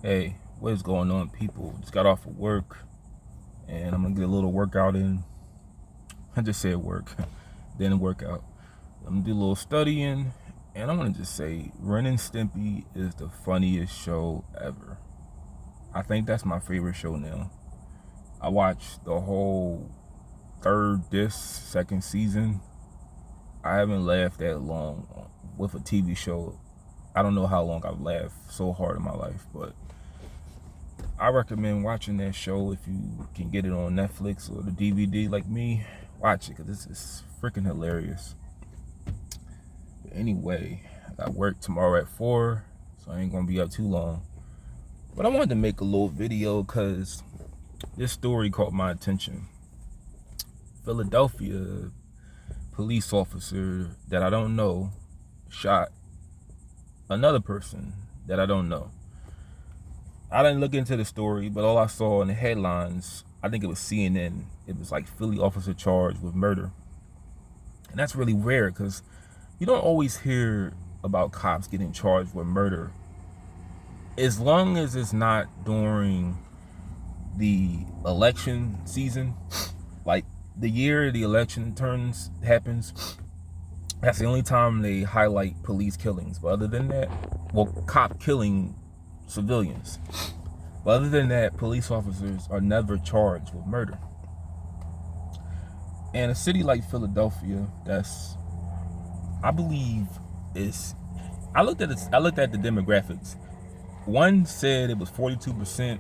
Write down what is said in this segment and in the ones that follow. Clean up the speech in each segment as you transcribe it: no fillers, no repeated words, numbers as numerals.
Hey, what is going on, people? Just got off of work and I'm gonna get a little workout in. I just said work, then workout. I'm gonna do a little studying, and I wanna just say Ren and Stimpy is the funniest show ever. I think that's my favorite show now. I watched the whole second season. I haven't laughed that long with a TV show. I don't know how long I've laughed so hard in my life, but I recommend watching that show if you can get it on Netflix or the DVD like me. Watch it because this is freaking hilarious. But anyway, I got work tomorrow at 4, so I ain't gonna be up too long. But I wanted to make a little video because this story caught my attention. Philadelphia police officer that I don't know shot another person that I don't know. I didn't look into the story, but all I saw in the headlines, I think it was CNN, it was like Philly officer charged with murder. And that's really rare because you don't always hear about cops getting charged with murder. As long as it's not during the election season, like the year the election happens, that's the only time they highlight police killings. But other than that, well, cop killing civilians. But other than that, police officers are never charged with murder. And a city like Philadelphia, I believe is, I looked at the demographics. One said it was 42%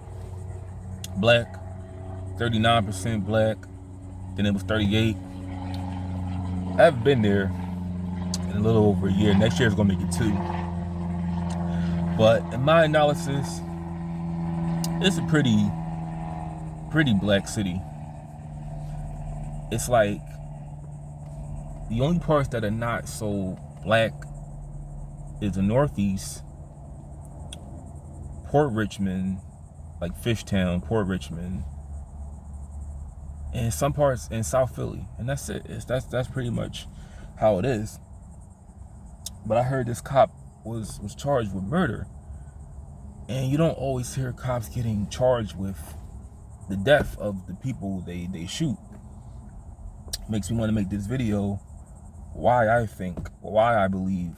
black, 39% black, then it was 38. I've been there in a little over a year. Next year is gonna make it 2. But in my analysis, it's a pretty black city. It's like the only parts that are not so black is the Northeast, Port Richmond, like Fishtown, Port Richmond, and some parts in South Philly, and that's it. That's pretty much how it is. But I heard this cop was charged with murder, and you don't always hear cops getting charged with the death of the people they shoot. Makes me want to make this video why I believe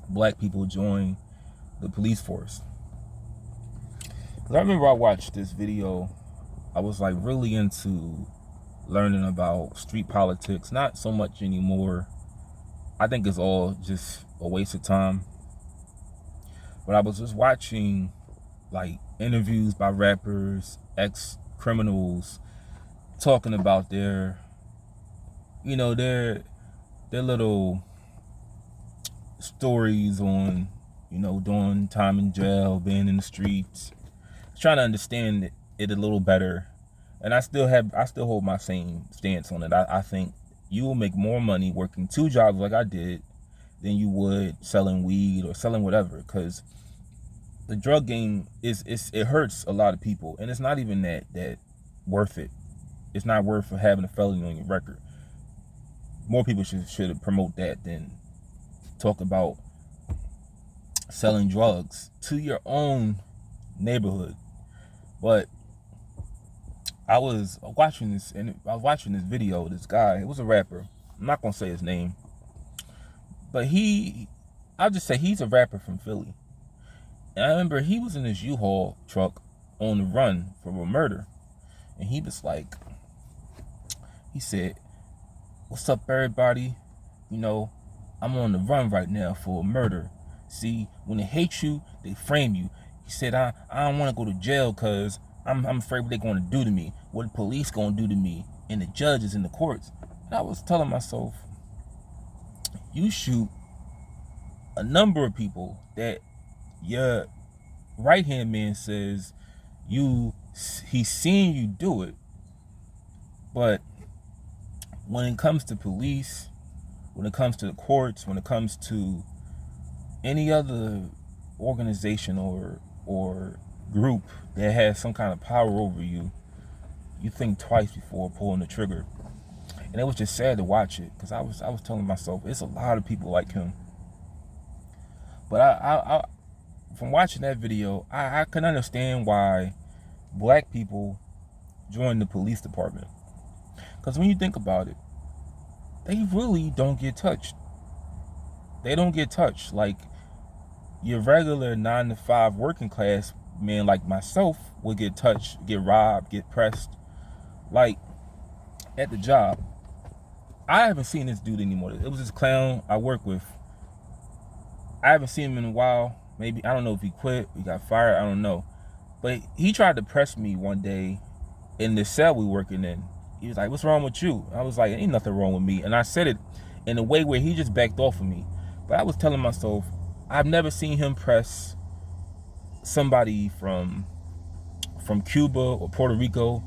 black people join the police force. I remember I watched this video. I was like really into learning about street politics. Not so much anymore. I think it's all just a waste of time. But I was just watching like interviews by rappers, ex-criminals, talking about their little stories on, doing time in jail, being in the streets, trying to understand it a little better. And I still hold my same stance on it. I think you will make more money working 2 jobs like I did than you would selling weed or selling whatever, because the drug game it hurts a lot of people, and it's not even that worth it. It's not worth having a felony on your record. More people should promote that than talk about selling drugs to your own neighborhood. But I was watching this video. This guy, it was a rapper. I'm not gonna say his name, but I'll just say he's a rapper from Philly. And I remember he was in his U-Haul truck on the run from a murder, and he said, "What's up, everybody? I'm on the run right now for a murder. See, when they hate you, they frame you." He said, I don't want to go to jail because I'm afraid what they're going to do to me, what the police going to do to me, and the judges in the courts. And I was telling myself, you shoot a number of people that your right-hand man says he's seen you do it. But when it comes to police, when it comes to the courts, when it comes to any other organization or group that has some kind of power over you, you think twice before pulling the trigger. And it was just sad to watch it, because I was telling myself, it's a lot of people like him. But from watching that video, I can understand why black people join the police department. Because when you think about it, they really don't get touched. They don't get touched. Like your regular 9-to-5 working class man like myself would get touched, get robbed, get pressed. Like at the job, I haven't seen this dude anymore. It was this clown I work with. I haven't seen him in a while. Maybe, I don't know if he quit, he got fired, I don't know. But he tried to press me one day in the cell we working in. He was like, "What's wrong with you?" I was like, "Ain't nothing wrong with me." And I said it in a way where he just backed off of me. But I was telling myself, I've never seen him press somebody from Cuba or Puerto Rico.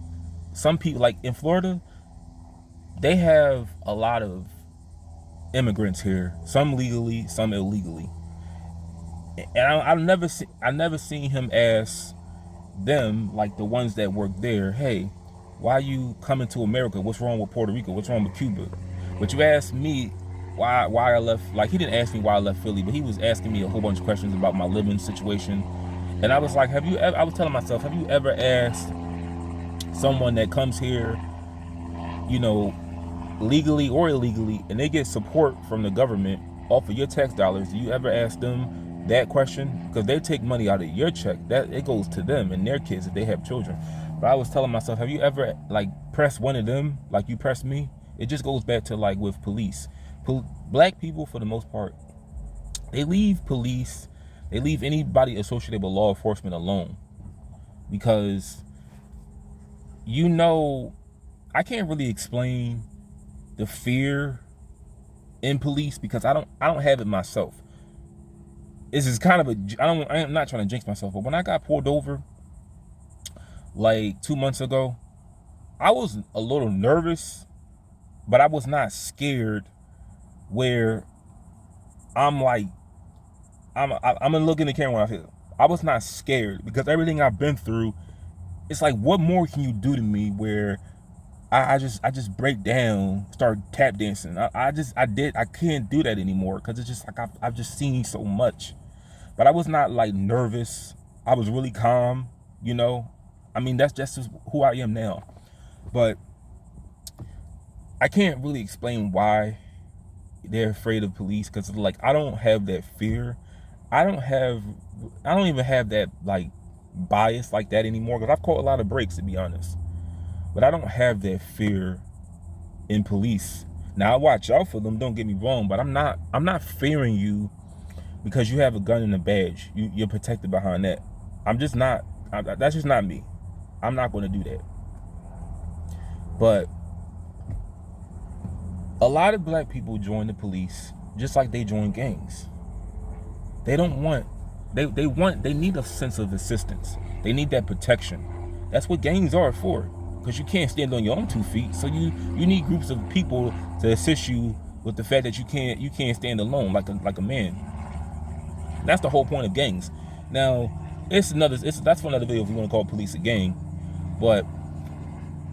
Some people, like in Florida, they have a lot of immigrants here, some legally, some illegally. And I've never seen him ask them, like the ones that work there, "Hey, why you coming to America? What's wrong with Puerto Rico? What's wrong with Cuba?" But you asked me why I left. Like, he didn't ask me why I left Philly, but he was asking me a whole bunch of questions about my living situation. And I was like, I was telling myself, have you ever asked someone that comes here, you know, legally or illegally, and they get support from the government off of your tax dollars, do you ever ask them that question? Because they take money out of your check, that it goes to them and their kids if they have children. But I was telling myself, have you ever like pressed one of them like you pressed me? It just goes back to like with police. Black people, for the most part, they leave police, they leave anybody associated with law enforcement alone. Because, you know, I can't really explain the fear in police because I don't have it myself. This is kind of I'm not trying to jinx myself, but when I got pulled over like 2 months ago, I was a little nervous, but I was not scared where I'm like, I'm gonna look in the camera when I feel. I was not scared because everything I've been through, it's like, what more can you do to me where I just break down, start tap dancing. I can't do that anymore because it's just like I've just seen so much. But I was not like nervous. I was really calm, you know. I mean, that's just who I am now. But I can't really explain why they're afraid of police because like I don't have that fear. I don't even have that like bias like that anymore because I've caught a lot of breaks, to be honest. But I don't have that fear in police. Now I watch out for them, don't get me wrong, but I'm not fearing you because you have a gun and a badge. You're protected behind that. I'm just not. That's just not me. I'm not going to do that. But a lot of black people join the police just like they join gangs. They don't want. They need a sense of assistance. They need that protection. That's what gangs are for. Because you can't stand on your own 2 feet, so you need groups of people to assist you with the fact that you can't stand alone like a man. That's the whole point of gangs. Now, that's for another video if you want to call police a gang. But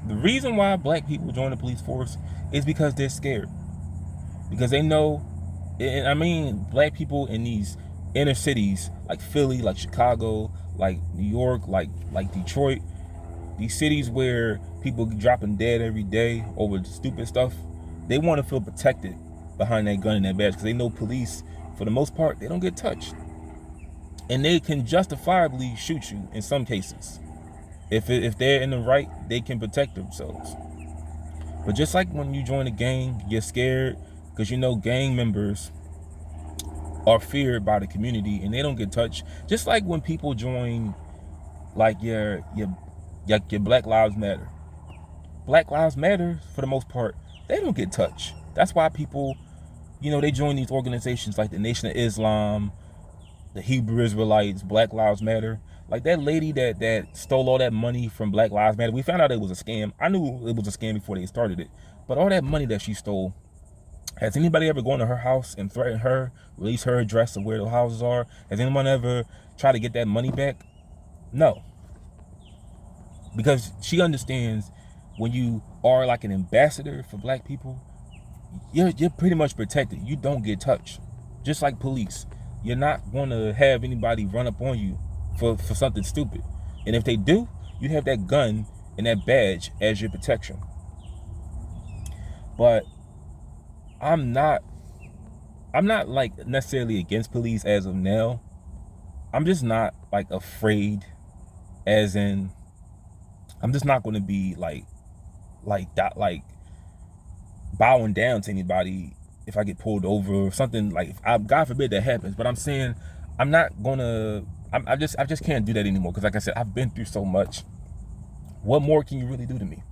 the reason why black people join the police force is because they're scared. Because they know, and I mean, black people in these inner cities like Philly, like Chicago, like New York, like Detroit. These cities where people dropping dead every day over stupid stuff, they want to feel protected behind that gun and that badge because they know police, for the most part, they don't get touched. And they can justifiably shoot you in some cases. If they're in the right, they can protect themselves. But just like when you join a gang, you're scared because you know gang members are feared by the community and they don't get touched. Just like when people join like your Black Lives Matter. Black Lives Matter, for the most part, they don't get touched. That's why people, you know, they join these organizations like the Nation of Islam, the Hebrew Israelites, Black Lives Matter. Like that lady that stole all that money from Black Lives Matter, we found out it was a scam. I knew it was a scam before they started it. But all that money that she stole, has anybody ever gone to her house and threatened her, release her address of where the houses are? Has anyone ever tried to get that money back? No. Because she understands when you are like an ambassador for black people, you're pretty much protected. You don't get touched. Just like police. you're not going to have anybody run up on you for something stupid. And if they do, you have that gun and that badge as your protection. But I'm not like necessarily against police as of now. I'm just not like afraid, as in I'm just not going to be like that, like bowing down to anybody if I get pulled over or something. Like, God forbid that happens, but I'm saying I'm not gonna. I just can't do that anymore, because like I said, I've been through so much. What more can you really do to me?